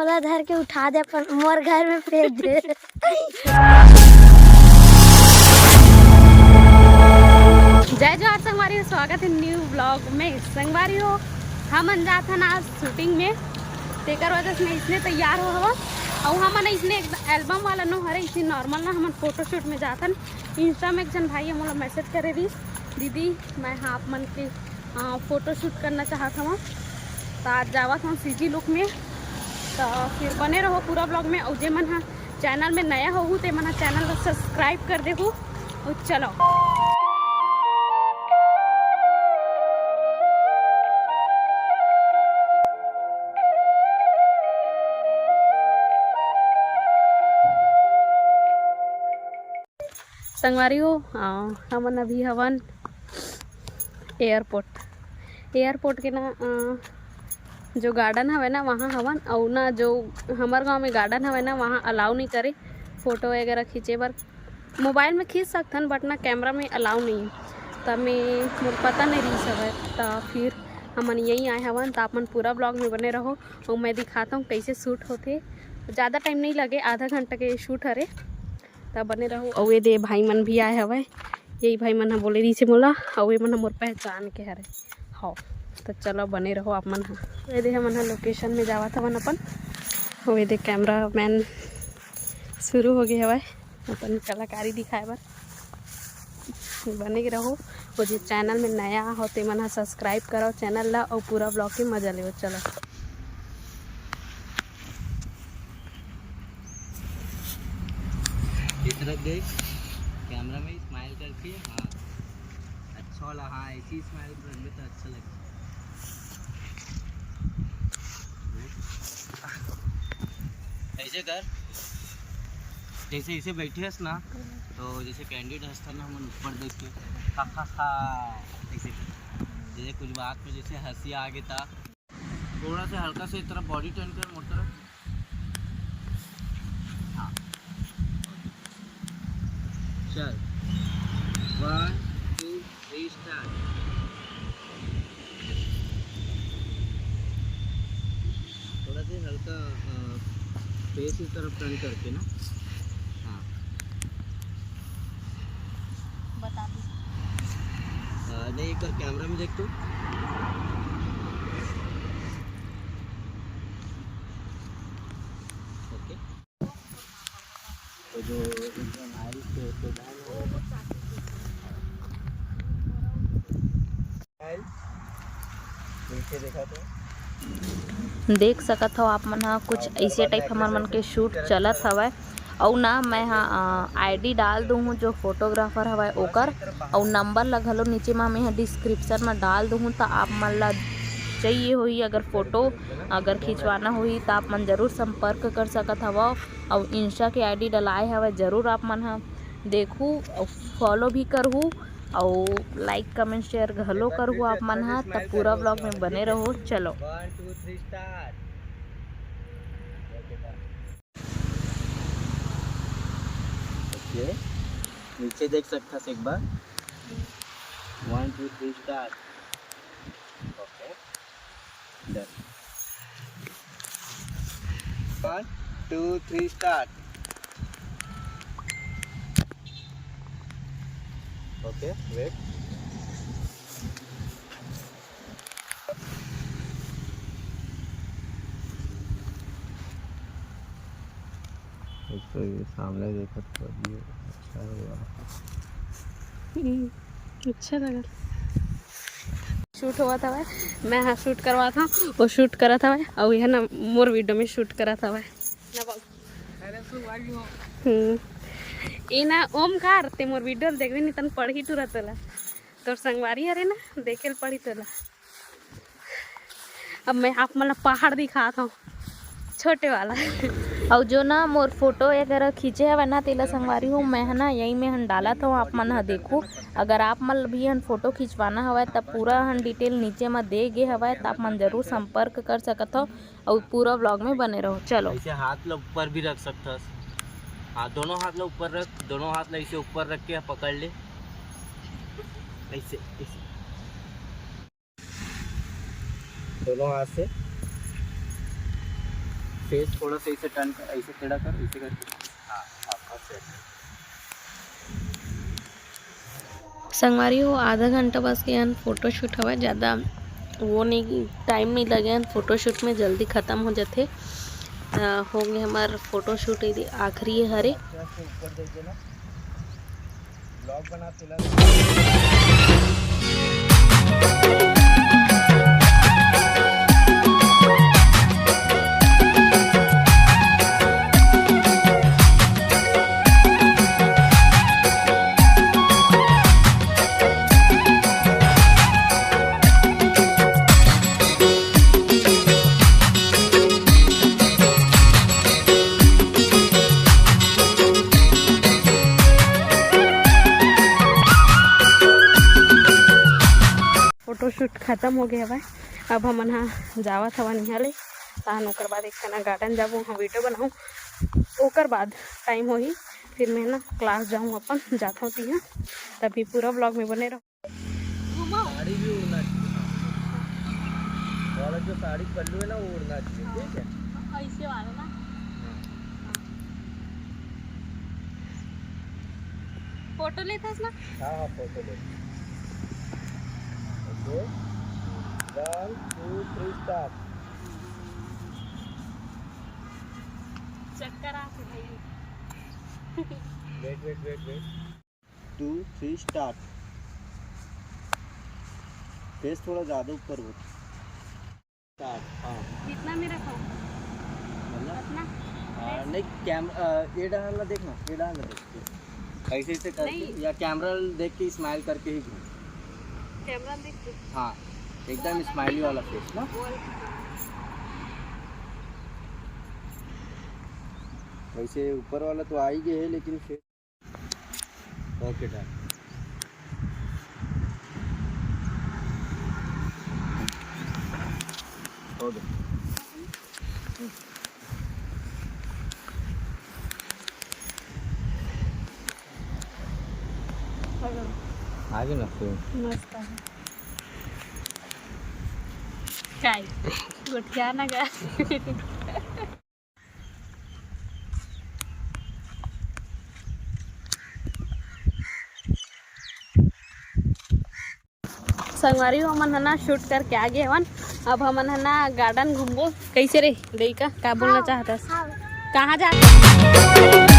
मोला धर के उठा दे पर मोर घर में फेंक दे। जय जोहार संगवारी, स्वागत है न्यू ब्लॉग में। संगवारी हो हम जात हन आज शूटिंग में, तेकर वजह से इसने तैयार हो हवा और हमन इसने एल्बम वाला नो हरे इसी नॉर्मल ना हमन फोटोशूट में जातन। इंस्टा में एक जन भाई मोला मैसेज करे रही, दीदी मैं हाँ आप मन के फ़ोटोशूट करना चाहता हूँ, तो आज जावत हूँ सीजी लुक में। तो फिर बने रहो पूरा ब्लॉग में। और जे मन हाँ चैनल में नया हो तो मन चैनल को सब्सक्राइब कर देहू और चलो। संगवारी हो हमन अभी हवन एयरपोर्ट के ना जो गार्डन हवे ना वहाँ हवन, और ना जो हमार गांव में गार्डन हवे ना वहाँ अलाउ नहीं करे फ़ोटो वगैरह खींचे बर। मोबाइल में खींच सकथन बट ना कैमरा में अलाउ नहीं है। तब मैं मुझे पता नहीं रही सब है, तो फिर हमन यहीं आए हवन। तो अपन पूरा ब्लॉग में बने रहो और मैं दिखाता हूँ कैसे शूट होते। ज़्यादा टाइम नहीं लगे, आधा घंटा के शूट हरे, तब बने रहो। और ये दे भाई मन भी आए हवे, यही भाई मन बोले रही से मोला, और ये मन मोर पहचान के हरे हाँ। तो चलो बने रहो आप मन। ये दे हमन लोकेशन में जावा था अपन, और ये दे कैमरा मैन शुरू हो गए हवे अपन कलाकारी दिखाए बर। बने रहो और जो चैनल में नया हो तो मन सब्सक्राइब करो चैनल ला और पूरा ब्लॉग के मजा ले। चलो तरफ देख, कैमरा में स्माइल करके हाँ अच्छा वाला, हाँ ऐसी स्माइल कर ले तो अच्छा लगता है। ऐसे कर जैसे इसे बैठे हस ना, तो जैसे कैंडिडेट हंसता ना हम ऊपर देख के हा हा हा ऐसे जैसे कुछ बात में जैसे हंसी आ गया था, थोड़ा सा हल्का से तरफ बॉडी टर्न कर मोड़ तरफ। चल 1 2 3 स्टार्ट। थोड़ा सा हल्का फेस की तरफ टर्न करके ना, हाँ बता दो। नहीं एक बार कैमरा में देख तू। ओके, तो जो देखा तो देख सकत हो आप मन हा कुछ ऐसे टाइप हमार मन के शूट चलत हवय। और ना मैं हाँ आईडी डाल दूँ जो फोटोग्राफर हवय ओकर, और नंबर ला घलो नीचे में मैं डिस्क्रिप्शन में डाल दूँ। तो आप मन ला चाहिए होई अगर फ़ोटो अगर खिंचवाना होई तो आप मन ज़रूर संपर्क कर सकत हवा। और इंस्टा के आईडी डलाए हवय, ज़रूर आप मन हा देखू और फॉलो भी करहू और लाइक कमेंट शेयर घलो करहू आप मन हा। तब पूरा ब्लॉग में बने रहो। चलो 1 2 3 स्टार्ट। ओके, नीचे देख सकता है एक बार। 1 2 3 start. Okay done. 1 2 3 start. Okay wait. तो ये सामने देखा तो ये अच्छा हुआ, अच्छा लगा। शूट हुआ था भाई, मैं हाँ शूट करवा था, वो शूट करा था भाई, और यह ना मोर वीडियो में शूट करा था भाई ना ओमकार ते मोर वीडियो देखबे नहीं तन पढ़ी तुरंत तोला तोर संगवारी हरे ना देखे पढ़ी तोला। अब मैं आप मतलब पहाड़ दिखाता हूँ छोटे वाला। और जो ना मोर फोटो वगैरह खींचे हवे ना तेला संगवारी हूँ मैं ना यही में हन डाला था, आप मन हा देखो। अगर आप मन भी हन फोटो खिंचवाना हवय तब पूरा हन डिटेल नीचे में दे गे हवय, तो आप मन जरूर संपर्क कर सकत हो और पूरा ब्लॉग में बने रहो। चलो ऐसे हाथ लो ऊपर भी रख सकता, हाँ दोनों हाथ लो ऊपर रख, दोनों हाथ लो ऐसे ऊपर रख के पकड़ ले ऐसे ऐसे दोनों हाथ से। फेस थोड़ा सा ऐसे टर्न कर, ऐसे टेढ़ा कर, ऐसे करके। हाँ आपका सेट। संगवारी हो आधा घंटा बस के यहाँ फोटो शूट हवा, ज़्यादा वो नहीं टाइम नहीं लगे, फोटो शूट में जल्दी ख़त्म हो जाते। हो गए हमार फोटो शूट आखिरी हरे। ऊपर देख देना, ब्लॉग बनाते फोटो शूट खत्म हो गया है। अब हम यहाँ जावत हवा निहाले तहन ओकर बाद एक तना गार्डन जाबो, वहाँ वीडियो बनाऊँ, ओकर बाद टाइम हो ही फिर मैं ना क्लास जाऊँ अपन, जाता हूँ तिहा, तभी पूरा ब्लॉग में बने रहो। साड़ी भी उड़ना चाहिए, वाला जो साड़ी पल्लू है ना वो उड़ना चाहिए, ठीक है? ऐसे वाला ना फोटो लेता ना। हाँ हाँ फोटो ले। Okay 1 2 3 start. चक्कर आ वेट 2 3 स्टार्ट। फेस थोड़ा ज़्यादा ऊपर हो, स्टार्ट। हाँ कितना में रखा मतलब अपना नहीं कैमरा ये डालना, देखना ये डालना, देख ऐसे ऐसे करके, या कैमरा देख के स्माइल करके ही घूम। कैमरा देख के। हाँ एकदम स्माइली वाला फेस ना। वैसे ऊपर वाला तो आ ही गया है, लेकिन फेस ओके डन। हो गया। आगे ना फिर मस्त आहे काय गुटख्या ना का। संगवारी हो हमन हना शूट करके आ गए हवन। अब हमन हना गार्डन घूमबो। कैसे रे देइका का बोलना चाहता? कहाँ जाते?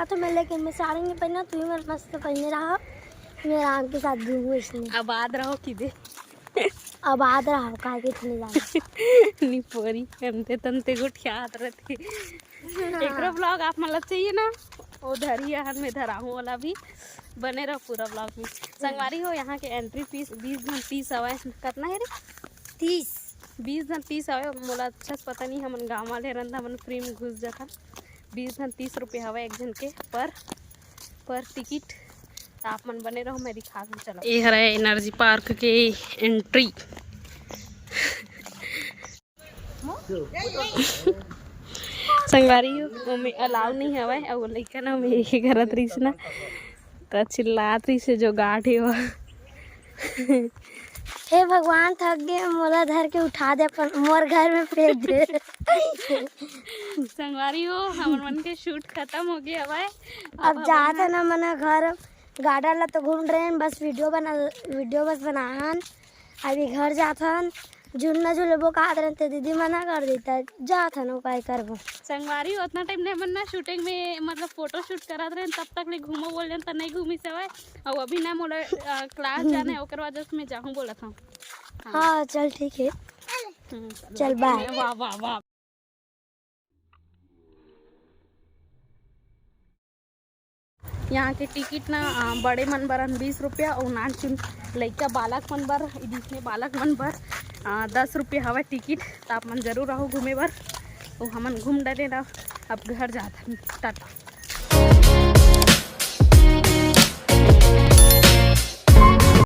तो मैं, लेकिन मैं साड़ी नहीं पहना, तू ही मेरे मस्त पहने रहा, मेरे आम के साथ घूमू इसमें। आबाद रहो कि दे आबाद रहा का के इतने ज्यादा नी पोरी हमते तंते गुठियात रहती। एकरो ब्लॉग आप मतलब चाहिए ना, उधर ही हन में धराहूँ वाला भी बने रहो पूरा ब्लॉग में। संगवारी हो यहाँ के एंट्री फीस 20-30 हवा। कितना है रे? 20 हवा। मोला अच्छा से पता नहीं, हमन गाँव वाले रंधा हमन फ्री में घुस जाता। 20-30 रुपये हवा एक जन के पर टिकट। तो आप मन बने रहो, मैं दिखा दूँ। चलो ये है एनर्जी पार्क के एंट्री। संगवारी हो में अलाउ नहीं हवा, और लइका ना में एक करत रहीस ना तो चिल्लात रही से जो गाढ़े हो। हे भगवान, थक गए, मोला धर के उठा दे, अपन मोर घर में फेंक दे। संगवारी हो हमन मन के शूट खत्म हो गया हवा। अब जाता ना मना घर गार्डन ला तो घूम रहे हैं, बस वीडियो बस बनाहन। अभी घर जाथन, झूलना झूलेबो का रहे दीदी मना कर देता, जाथन उपाय करबो। संगवारी उतना टाइम नहीं बनना शूटिंग में, मतलब फोटो शूट करत रहे तब तक ले घूमो बोल तो नहीं घूमी सवाय। और अभी ना मोला क्लास जाना है, ओकर वजह से मैं जाऊँ बोला था। हाँ चल ठीक है, चल बाय। वाह वाह वाह। यहाँ के टिकट ना बड़े मन बर 20 रुपया, और नान चुन लइका बालक मन बर, जिसमें बालक मन बर 10 रुपये हवा टिकट। तो आप मन जरूर रहो घूमे बर। तो हमन घूम डरे रहो, अब घर जाता टाटा।